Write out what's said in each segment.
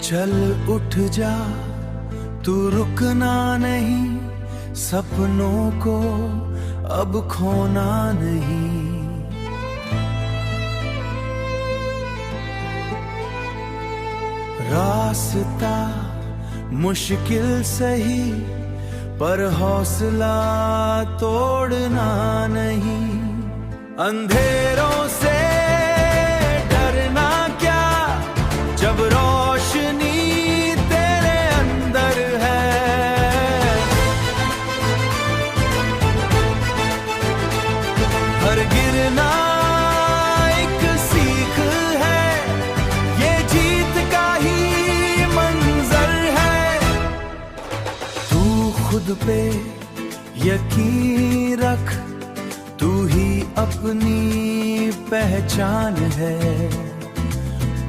चल उठ जा, तू रुकना नहीं, सपनों को अब खोना नहीं। रास्ता मुश्किल सही, पर हौसला तोड़ना नहीं। अंधेरों से डरना क्या, जब रोशनी तेरे अंदर है। हर गिरना एक सीख है, ये जीत का ही मंजर है। तू खुद पे यकीन रख, तू ही अपनी पहचान है।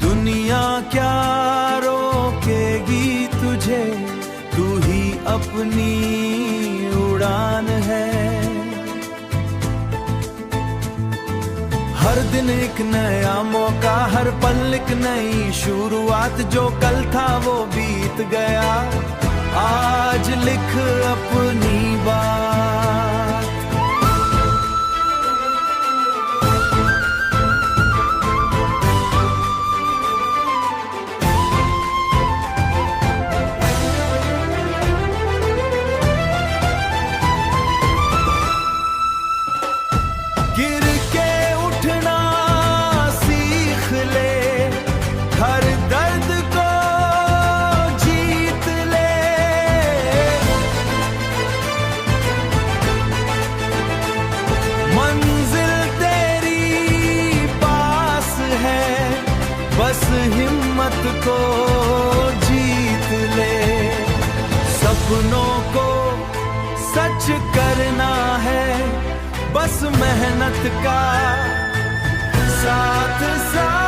दुनिया क्या रोकेगी तुझे, तू ही अपनी उड़ान है। हर दिन एक नया मौका, हर पल एक नई शुरुआत। जो कल था वो बीत गया, आज लिख अपनी बात। गिर के उठना सीख ले, हर दर्द को जीत ले। मंजिल तेरी पास है, बस हिम्मत को जीत ले। सपनों को सच करना है, बस मेहनत का साथ साथ।